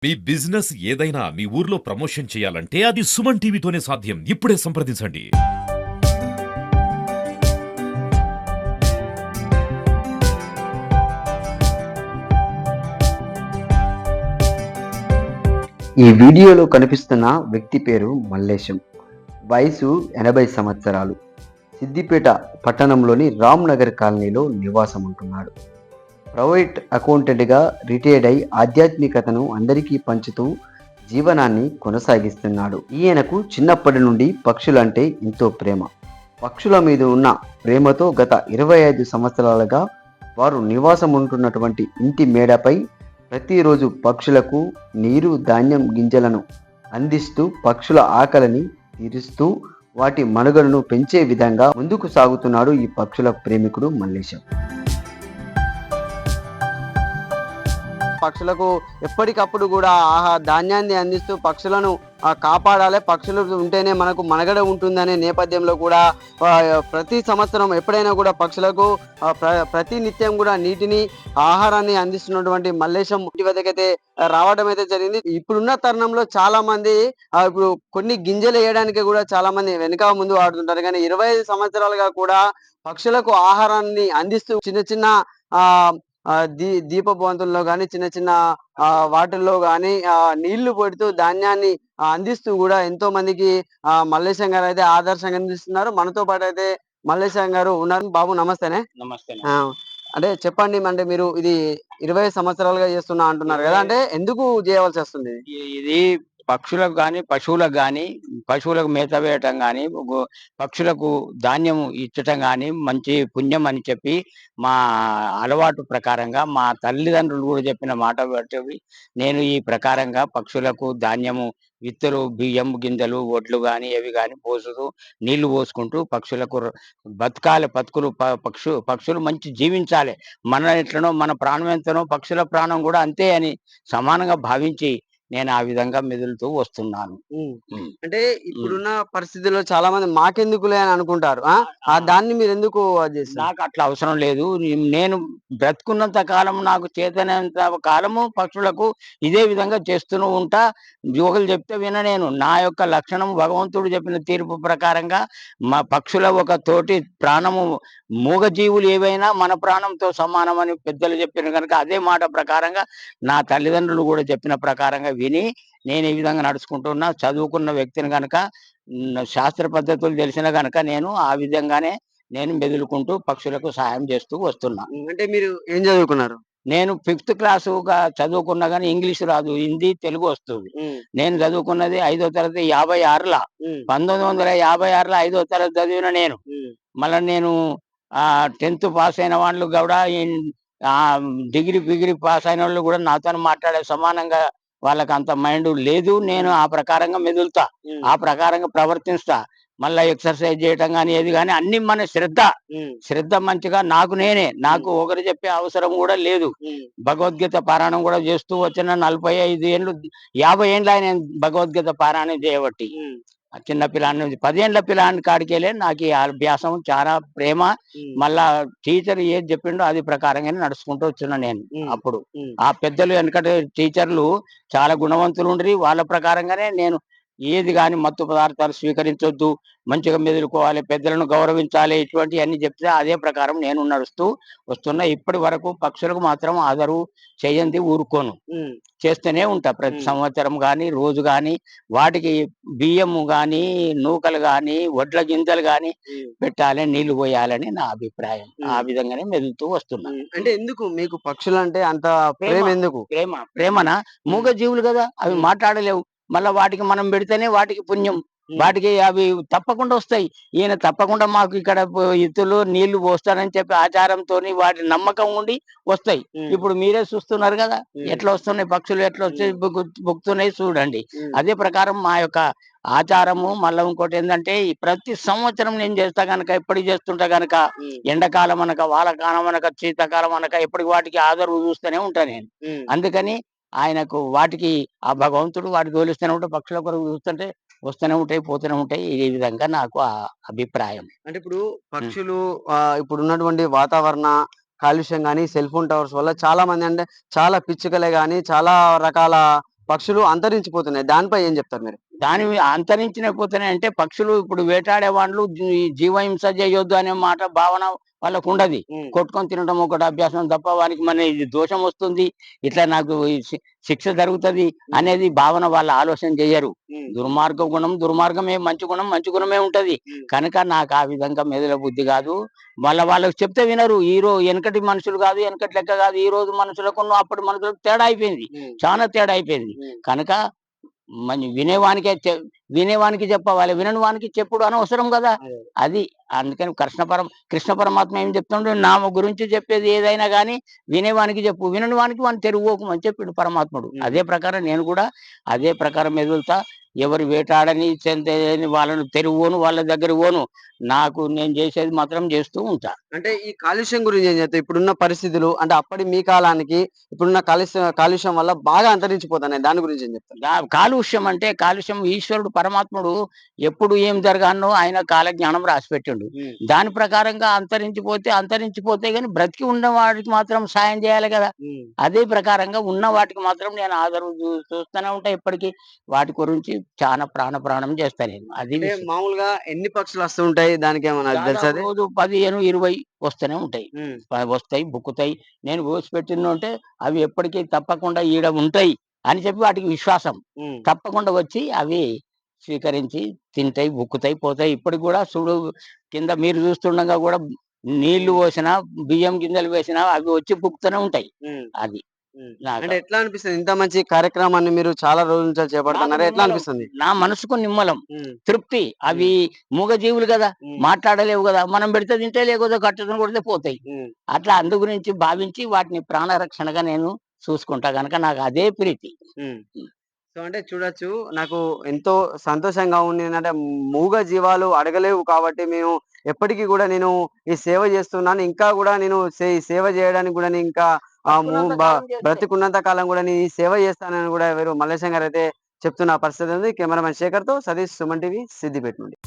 మీ business ఏదైనా మీ ఊర్లో promotion చేయాలంటే అది సుమన్ టీవీతోనే సాధ్యం. ఇప్పుడే సంప్రదించండి. ఈ వీడియోలో కనిపిస్తున్న వ్యక్తి పేరు మల్లేశం. వయసు 80 సంవత్సరాలు. సిద్దిపేట పట్టణంలోని రామ్ నగర్ కాలనీలో నివాసం ఉంటున్నాడు. ప్రైవేట్ అకౌంటెంట్గా రిటైర్డ్ అయి ఆధ్యాత్మికతను అందరికీ పంచుతూ జీవనాన్ని కొనసాగిస్తున్నాడు. ఈయనకు చిన్నప్పటి నుండి పక్షులంటే ఎంతో ప్రేమ. పక్షుల మీద ఉన్న ప్రేమతో గత 25 సంవత్సరాలుగా వారు నివాసం ఉంటున్నటువంటి ఇంటి మేడపై ప్రతిరోజు పక్షులకు నీరు, ధాన్యం గింజలను అందిస్తూ పక్షుల ఆకలిని తీరుస్తూ వాటి మనుగడను పెంచే విధంగా ముందుకు సాగుతున్నాడు ఈ పక్షుల ప్రేమికుడు మల్లేశం. పక్షులకు ఎప్పటికప్పుడు కూడా ధాన్యాన్ని అందిస్తూ పక్షులను కాపాడాలి. పక్షులు ఉంటేనే మనకు మనుగడ ఉంటుందనే నేపథ్యంలో కూడా ప్రతి సంవత్సరం ఎప్పుడైనా కూడా పక్షులకు ప్రతి నిత్యం కూడా నీటిని, ఆహారాన్ని అందిస్తున్నటువంటి మల్లేశం ఇంటి వద్దకైతే రావడం అయితే జరిగింది. ఇప్పుడున్న తరుణంలో చాలా మంది ఇప్పుడు కొన్ని గింజలు వేయడానికి కూడా చాలా మంది వెనుక ముందు వాడుతుంటారు. కానీ 25 సంవత్సరాలుగా కూడా పక్షులకు ఆహారాన్ని అందిస్తూ చిన్న చిన్న ఆ దీపభవంతుల్లో కానీ చిన్న చిన్న వాటిల్లో కానీ నీళ్లు పెడుతూ ధాన్యాన్ని అందిస్తూ కూడా ఎంతో మందికి మల్లేశం గారు అయితే ఆదర్శంగా అందిస్తున్నారు. మనతో పాటు అయితే మల్లేశం గారు ఉన్నారు. బాబు నమస్తేనే. నమస్తే. అంటే చెప్పండి, అంటే మీరు ఇది 20 సంవత్సరాలుగా చేస్తున్నా అంటున్నారు కదా, అంటే ఎందుకు చేయవలసి వస్తుంది? ఇది పక్షులకు గాని, పశువులకు గాని, పశువులకు మేత వేయటం గాని, పక్షులకు ధాన్యం ఇచ్చటం గాని మంచి పుణ్యం అని చెప్పి మా అలవాటు ప్రకారంగా మా తల్లిదండ్రులు కూడా చెప్పిన మాట బట్టి నేను ఈ ప్రకారంగా పక్షులకు ధాన్యము, విత్తులు, బియ్యం గింజలు, వడ్లు గాని అవి గాని పోసుతూ నీళ్లు పోసుకుంటూ పక్షులకు బతకాలి. పక్షులు మంచి జీవించాలి. మన ఎట్లనో మన ప్రాణం ఎంతనో పక్షుల ప్రాణం కూడా అంతే అని సమానంగా భావించి నేను ఆ విధంగా మెదులుతూ వస్తున్నాను. అంటే ఇప్పుడున్న పరిస్థితుల్లో చాలా మంది మాకెందుకులే అని అనుకుంటారు. దాన్ని మీరు ఎందుకు నాకు అట్లా అవసరం లేదు. నేను బ్రతుకున్నంత కాలం, నాకు చేతనంత కాలము పక్షులకు ఇదే విధంగా చేస్తూనే ఉంటా. ఒకరు చెప్తే నేను నా యొక్క లక్షణం భగవంతుడు చెప్పిన తీర్పు ప్రకారంగా మా పక్షుల ఒక తోటి ప్రాణము, మూగజీవులు ఏవైనా మన ప్రాణంతో సమానం అని పెద్దలు చెప్పిన కనుక అదే మాట ప్రకారంగా నా తల్లిదండ్రులు కూడా చెప్పిన ప్రకారంగా విని నేను ఈ విధంగా నడుచుకుంటున్నా. చదువుకున్న వ్యక్తిని కనుక, శాస్త్ర పద్ధతులు తెలిసిన కనుక నేను ఆ విధంగానే నేను మెదులుకుంటూ పక్షులకు సహాయం చేస్తూ వస్తున్నా. అంటే మీరు ఏం చదువుకున్నారు? నేను 5th క్లాసుగా చదువుకున్నా కానీ ఇంగ్లీష్ రాదు, హిందీ, తెలుగు వస్తుంది. నేను చదువుకున్నది 5వ తరగతి 56లా. 1956లో 5వ తరగతి చదివిన నేను. మళ్ళీ నేను 10th పాస్ అయిన వాళ్ళు కూడా డిగ్రీ పాస్ అయిన వాళ్ళు కూడా నాతో మాట్లాడే సమానంగా వాళ్ళకి అంత మైండ్ లేదు. నేను ఆ ప్రకారంగా మెదులుతా, ఆ ప్రకారంగా ప్రవర్తిస్తా. మళ్ళా ఎక్సర్సైజ్ చేయటం కానీ ఏది కానీ అన్ని మన శ్రద్ధ మంచిగా నాకు ఒకరు చెప్పే అవసరం కూడా లేదు. భగవద్గీత పారాయణం కూడా చేస్తూ వచ్చిన 45 ఏళ్ళు 50 ఏళ్ళు ఆయన భగవద్గీత పారాయణం చేయబట్టి చిన్న పిల్లాన్ని 10 ఏళ్ల పిల్లాని కాడికెళ్ళే నాకు ఈ అభ్యాసం చాలా ప్రేమ. మళ్ళా టీచర్ ఏది చెప్పిండో అది ప్రకారంగానే నడుచుకుంటూ వచ్చిన నేను. అప్పుడు ఆ పెద్దలు వెనకటి టీచర్లు చాలా గుణవంతులు ఉండ్రి. వాళ్ళ ప్రకారంగానే నేను ఏది కానీ మత్తు పదార్థాలు స్వీకరించొద్దు, మంచిగా మెదులుకోవాలి, పెద్దలను గౌరవించాలి, ఇటువంటివన్నీ చెప్తే అదే ప్రకారం నేను నడుస్తూ వస్తున్నా. ఇప్పటి వరకు పక్షులకు మాత్రం ఆదరు చేయండి ఊరుకోను, చేస్తూనే ఉంటా. ప్రతి సంవత్సరం కానీ రోజు కానీ వాటికి బియ్యము కానీ, నూకలు కానీ, వడ్ల గింజలు కానీ పెట్టాలి, నీళ్లు పోయాలని నా అభిప్రాయం. ఆ విధంగానే మెదులుతూ వస్తున్నా. అంటే ఎందుకు మీకు పక్షులు అంటే అంత ప్రేమ? ఎందుకు ప్రేమనా? మూగ జీవులు కదా, అవి మాట్లాడలేవు. మళ్ళా వాటికి మనం పెడితేనే వాటికి పుణ్యం, వాటికి అవి తప్పకుండా వస్తాయి. ఈయన తప్పకుండా మాకు ఇక్కడ ఇత్తులు నీళ్లు పోస్తానని చెప్పి ఆచారంతో వాటి నమ్మకం ఉండి వస్తాయి. ఇప్పుడు మీరే చూస్తున్నారు కదా ఎట్లా వస్తున్నాయి పక్షులు, ఎట్లా వచ్చి బుక్కుతున్నాయి చూడండి. అదే ప్రకారం మా యొక్క ఆచారము. మళ్ళీ ఇంకోటి ఏంటంటే ప్రతి సంవత్సరం నేను చేస్తా గనక, ఎప్పటికి చేస్తుంటా గనక, ఎండాకాలం అనక, వానకాలం అనక, శీతాకాలం అనక ఎప్పటికి వాటికి ఆదరవు చూస్తూనే ఉంటా నేను. అందుకని ఆయనకు వాటికి ఆ భగవంతుడు వాటి తోలిస్తూనే ఉంటాయి. పక్షుల కొరకు చూస్తుంటే వస్తూనే ఉంటాయి, పోతూనే ఉంటాయి. ఈ విధంగా నాకు ఆ అభిప్రాయం. అంటే ఇప్పుడు పక్షులు ఇప్పుడు ఉన్నటువంటి వాతావరణ కాలుష్యం గానీ, సెల్ ఫోన్ టవర్స్ వల్ల చాలా మంది, అంటే చాలా పిచ్చుకలే గానీ, చాలా రకాల పక్షులు అంతరించిపోతున్నాయి. దానిపై ఏం చెప్తారు మీరు? దాని అంతరించిపోతున్నాయి అంటే పక్షులు ఇప్పుడు వేటాడే వాళ్ళు జీవహింస చేయొద్దు అనే మాట భావన వాళ్ళకు ఉండదు. కొట్టుకొని తినడం ఒకటి అభ్యాసం తప్ప వానికి మన ఇది దోషం వస్తుంది, ఇట్లా నాకు ఈ శిక్ష జరుగుతది అనేది భావన వాళ్ళ ఆలోచన చెయ్యరు. దుర్మార్గ గుణం దుర్మార్గమే, మంచి గుణం మంచి గుణమే ఉంటది. కనుక నాకు ఆ విధంగా మెదల బుద్ధి కాదు. వాళ్ళకి చెప్తే వినరు. వెనకటి మనుషులు కాదు, వెనకటి లెక్క కాదు. ఈ రోజు మనుషులకు అప్పటి మనుషులకు తేడా అయిపోయింది, చాలా తేడా అయిపోయింది. కనుక వినేవానికి చెప్పవాలి, వినని వానికి చెప్పుడు అనవసరం కదా. అది అందుకని కృష్ణ పరమాత్మ ఏం చెప్తుండే, నా గురించి చెప్పేది ఏదైనా గానీ వినేవానికి చెప్పు, వినని వానికి వాడిని తెరువుకోకమని చెప్పిండు పరమాత్ముడు. అదే ప్రకారం నేను కూడా అదే ప్రకారం ఎదులుతా. ఎవరు వేటాడని చెందని వాళ్ళను తెరువును, వాళ్ళ దగ్గర పోను. నేను చేసేది మాత్రం చేస్తూ ఉంటా. అంటే ఈ కాలుష్యం గురించి ఏం చెప్తారు? ఇప్పుడున్న పరిస్థితులు అంటే అప్పటి మీ కాలానికి ఇప్పుడున్న కాలుష్యం వల్ల బాగా అంతరించిపోతున్నాయి. దాని గురించి ఏం చెప్తారు? కాలుష్యం ఈశ్వరుడు పరమాత్ముడు ఎప్పుడు ఏం జరగానో ఆయన కాలజ్ఞానం రాసిపెట్టిండు. దాని ప్రకారంగా అంతరించిపోతే గాని బ్రతికి ఉన్న వాడికి మాత్రం సాయం చేయాలి కదా. అదే ప్రకారంగా ఉన్న వాటికి మాత్రం నేను ఆదరణ చూస్తూనే ఉంటా. ఎప్పటికీ వాటి గురించి చాలా ప్రాణం చేస్తా నేను. అది మామూలుగా ఎన్ని పక్షులు వస్తుంటాయి? దానికి ఏమన్నా తెలుసా? రోజు 15-20 వస్తూనే ఉంటాయి. వస్తాయి, బుక్కుతాయి. నేను పెట్టిందంటే అవి ఎప్పటికీ తప్పకుండా ఈడ ఉంటాయి అని చెప్పి వాటికి విశ్వాసం. తప్పకుండా వచ్చి అవి స్వీకరించి తింటాయి, బుక్కుతాయి, పోతాయి. ఇప్పటికి కూడా చూడు, కింద మీరు చూస్తుండగా కూడా నీళ్లు పోసినా, బియ్యం గింజలు వేసినా అవి వచ్చి బుక్కుతూనే ఉంటాయి. అది అంటే ఎట్లా అనిపిస్తుంది? ఇంత మంచి కార్యక్రమాన్ని మీరు చాలా రోజుల నుంచి చేపడుతున్నారు, ఎట్లా అనిపిస్తుంది? నా మనసుకు నిమ్మలం, తృప్తి. అవి మూగజీవులు కదా, మాట్లాడలేవు కదా. మనం పెడితే తింటే, లేకపోతే కట్టుకుని కొడితే పోతాయి. అట్లా అందు గురించి భావించి వాటిని ప్రాణరక్షణగా నేను చూసుకుంటా గనక నాకు అదే ప్రీతి. సో అంటే చూడొచ్చు, నాకు ఎంతో సంతోషంగా ఉంది. ఏంటంటే మూగ జీవాలు అడగలేవు కాబట్టి మేము ఎప్పటికీ కూడా నేను ఈ సేవ చేస్తున్నాను. ఇంకా కూడా నేను ఈ సేవ చేయడానికి కూడా నేను ఇంకా బ్రతికున్నంత కాలం కూడా నేను ఈ సేవ చేస్తానని కూడా ఎవరు మల్లేశం గారు అయితే చెప్తున్న పరిస్థితి ఉంది. కెమెరామెన్ శేఖర్ తో సతీష్, సుమన్ టీవీ, సిద్దిపేట నుండి.